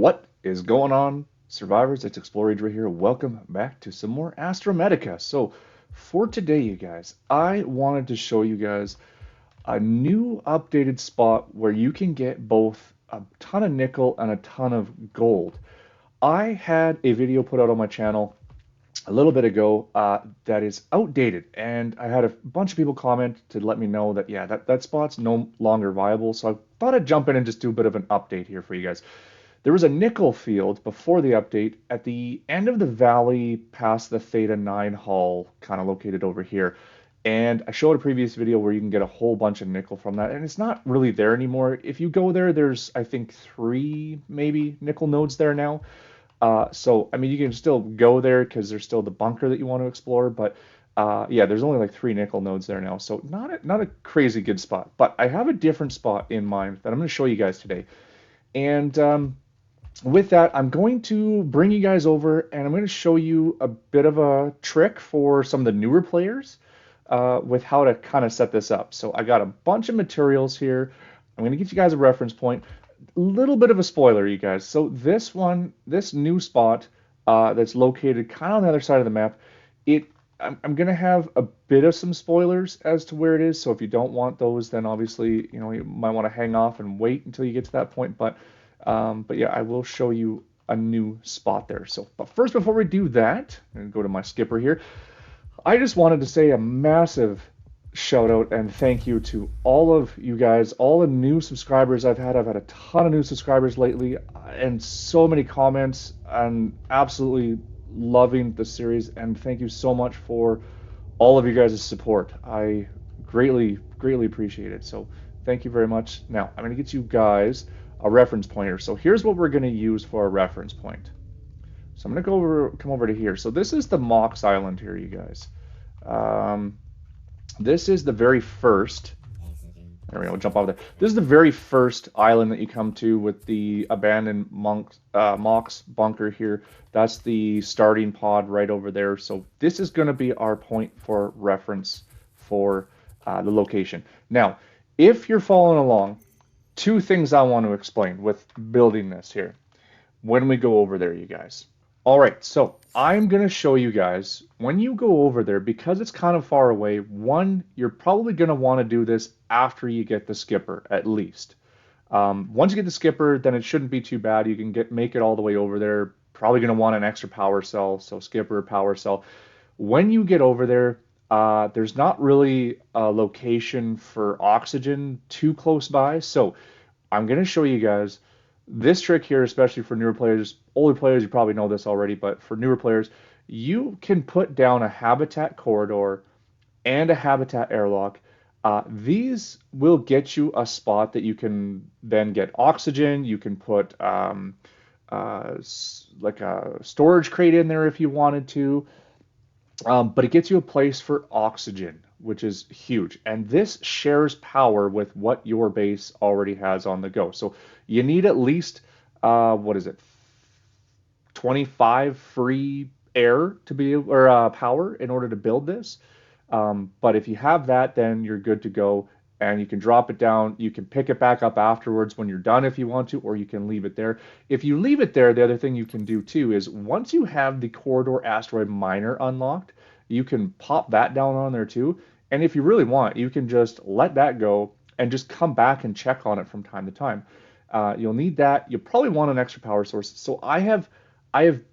What is going on, survivors? It's Explorer right here. Welcome back to some more Astrometica. So, for today, you guys, I wanted to show you guys a new updated spot where you can get both a ton of nickel and a ton of gold. I had a video put out on my channel a little bit ago that is outdated, and I had a bunch of people comment to let me know that, yeah, that spot's no longer viable. So I thought I'd jump in and just do a bit of an update here for you guys. There was a nickel field before the update at the end of the valley past the Theta 9 hull, kind of located over here. And I showed a previous video where you can get a whole bunch of nickel from that, and it's not really there anymore. If you go there, there's, I think, three maybe nickel nodes there now. So, I mean, you can still go there because there's still the bunker that you want to explore, but yeah, there's only like three nickel nodes there now, so not a crazy good spot. But I have a different spot in mind that I'm going to show you guys today. And with that, I'm going to bring you guys over and I'm going to show you a bit of a trick for some of the newer players with how to kind of set this up. So I got a bunch of materials here. I'm going to get you guys a reference point. A little bit of a spoiler, you guys. So this new spot that's located kind of on the other side of the map, I'm going to have a bit of some spoilers as to where it is. So if you don't want those, then obviously, you might want to hang off and wait until you get to that point. But yeah, I will show you a new spot there. So, but first, before we do that, I'm going to go to my skipper here. I just wanted to say a massive shout out and thank you to all of you guys, all the new subscribers I've had. I've had a ton of new subscribers lately and so many comments and absolutely loving the series. And thank you so much for all of you guys' support. I greatly, greatly appreciate it. So thank you very much. Now, I'm going to get you guys a reference pointer. So here's what we're going to use for a reference point. So I'm going to come over to here. So this is the Mox Island here, you guys. This is the very first. There we go. Jump off there. This is the very first island that you come to with the abandoned Mox bunker here. That's the starting pod right over there. So this is going to be our point for reference for the location. Now, if you're following along, two things I want to explain with building this here when we go over there, you guys. All right, so I'm going to show you guys when you go over there, because it's kind of far away, one, you're probably going to want to do this after you get the skipper, at least. Once you get the skipper, then it shouldn't be too bad. You can make it all the way over there. Probably going to want an extra power cell, so skipper, power cell. When you get over there, there's not really a location for oxygen too close by, so I'm going to show you guys this trick here, especially for newer players. Older players, you probably know this already, but for newer players, you can put down a habitat corridor and a habitat airlock. These will get you a spot that you can then get oxygen. You can put like a storage crate in there if you wanted to. But it gets you a place for oxygen, which is huge. And this shares power with what your base already has on the go. So you need at least, what is it, 25 free air to be or power in order to build this. But if you have that, then you're good to go. And you can drop it down. You can pick it back up afterwards when you're done if you want to, or you can leave it there. If you leave it there, the other thing you can do too is once you have the corridor asteroid miner unlocked, you can pop that down on there too. And if you really want, you can just let that go and just come back and check on it from time to time. You'll need that. You'll probably want an extra power source. So I have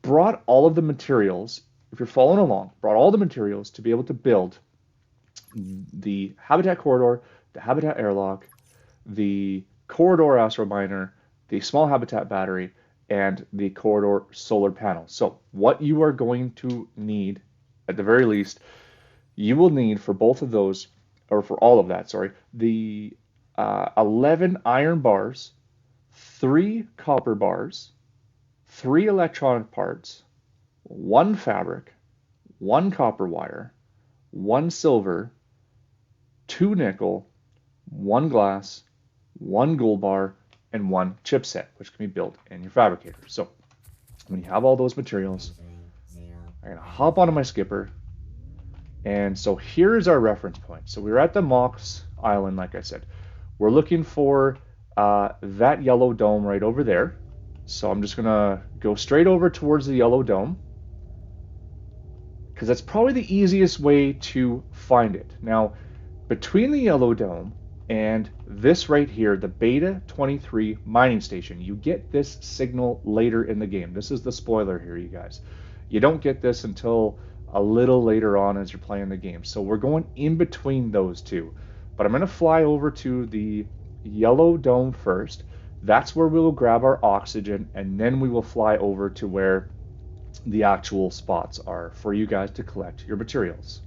brought all of the materials, if you're following along, brought all the materials to be able to build the habitat corridor, the habitat airlock, the corridor asteroid miner, the small habitat battery, and the corridor solar panel. So what you are going to need, at the very least, you will need for both of those, or for all of that, sorry, the 11 iron bars, 3 copper bars, 3 electronic parts, 1 fabric, 1 copper wire, 1 silver, 2 nickel, 1 glass, 1 gold bar, and 1 chipset, which can be built in your fabricator. So when you have all those materials, I'm going to hop onto my skipper. And so here's our reference point. So we're at the Mox Island, like I said. We're looking for that yellow dome right over there. So I'm just gonna go straight over towards the yellow dome because that's probably the easiest way to find it. Now, between the yellow dome and this right here, the Beta 23 mining station, you get this signal later in the game. This is the spoiler here, you guys. You don't get this until a little later on as you're playing the game. So we're going in between those two. But I'm going to fly over to the yellow dome first. That's where we will grab our oxygen, and then we will fly over to where the actual spots are for you guys to collect your materials.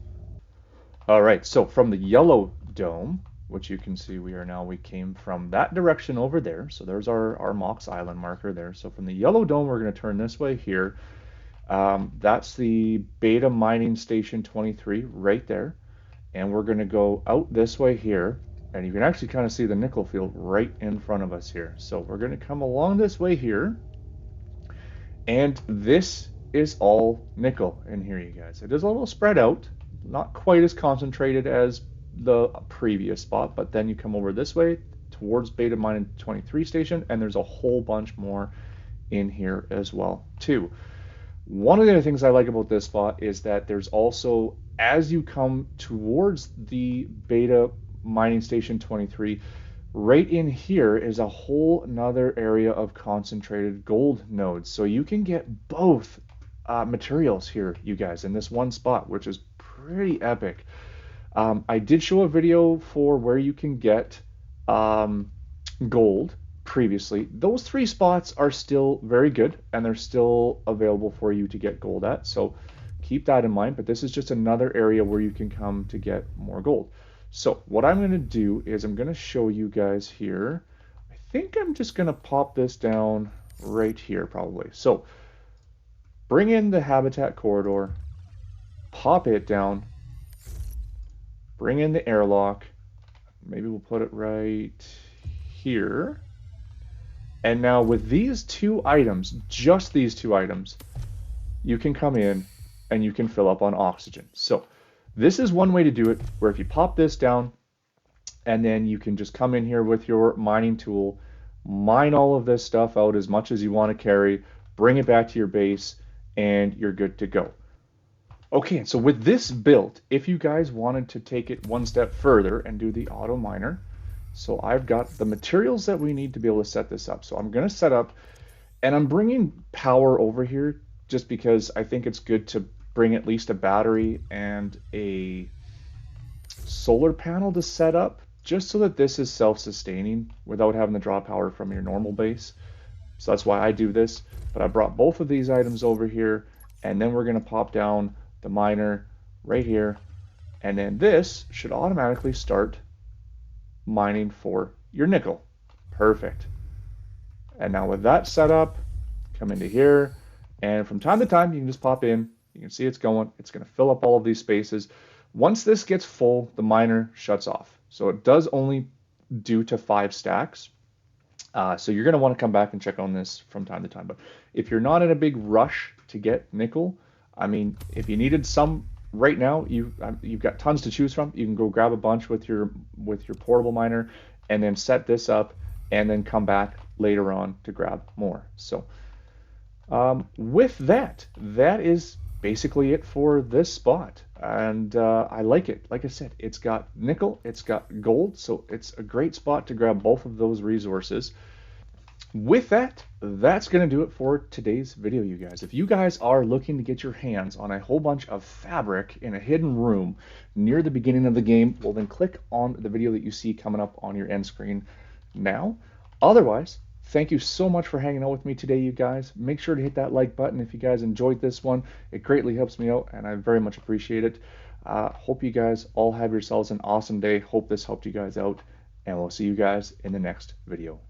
All right, so from the yellow dome, which you can see we came from that direction over there. So there's our Mox Island marker there. So from the yellow dome, we're going to turn this way here. That's the Beta Mining Station 23 right there. And we're going to go out this way here. And you can actually kind of see the nickel field right in front of us here. So we're going to come along this way here. And this is all nickel in here, you guys. It is a little spread out, not quite as concentrated as the previous spot, but then you come over this way towards Beta Mining 23 station, and there's a whole bunch more in here as well, too. One of the other things I like about this spot is that there's also, as you come towards the Beta Mining Station 23, right in here is a whole another area of concentrated gold nodes. So you can get both materials here, you guys, in this one spot, which is pretty epic. I did show a video for where you can get gold previously. Those three spots are still very good, and they're still available for you to get gold at. So keep that in mind, but this is just another area where you can come to get more gold. So what I'm going to do is I'm going to show you guys here. I think I'm just going to pop this down right here probably. So bring in the habitat corridor, pop it down, bring in the airlock. Maybe we'll put it right here. And now with these two items, just these two items, you can come in and you can fill up on oxygen. So this is one way to do it, where if you pop this down and then you can just come in here with your mining tool, mine all of this stuff out as much as you want to carry, bring it back to your base, and you're good to go. Okay, so with this built, if you guys wanted to take it one step further and do the auto miner, so I've got the materials that we need to be able to set this up. So I'm going to set up, and I'm bringing power over here just because I think it's good to bring at least a battery and a solar panel to set up, just so that this is self-sustaining without having to draw power from your normal base. So that's why I do this. But I brought both of these items over here, and then we're going to pop down the miner right here, and then this should automatically start mining for your nickel. Perfect. And now with that set up, come into here, and from time to time you can just pop in. You can see it's going. It's going to fill up all of these spaces. Once this gets full, the miner shuts off. So it does only do to 5 stacks. So you're going to want to come back and check on this from time to time. But if you're not in a big rush to get nickel, I mean, if you needed some right now, you've got tons to choose from. You can go grab a bunch with your portable miner, and then set this up, and then come back later on to grab more. So with that is basically it for this spot, and I like it. Like I said, it's got nickel, it's got gold, so it's a great spot to grab both of those resources. With that, that's going to do it for today's video, you guys. If you guys are looking to get your hands on a whole bunch of fabric in a hidden room near the beginning of the game, well then click on the video that you see coming up on your end screen now. Otherwise, thank you so much for hanging out with me today, you guys. Make sure to hit that like button if you guys enjoyed this one. It greatly helps me out, and I very much appreciate it. Hope you guys all have yourselves an awesome day. Hope this helped you guys out, and we'll see you guys in the next video.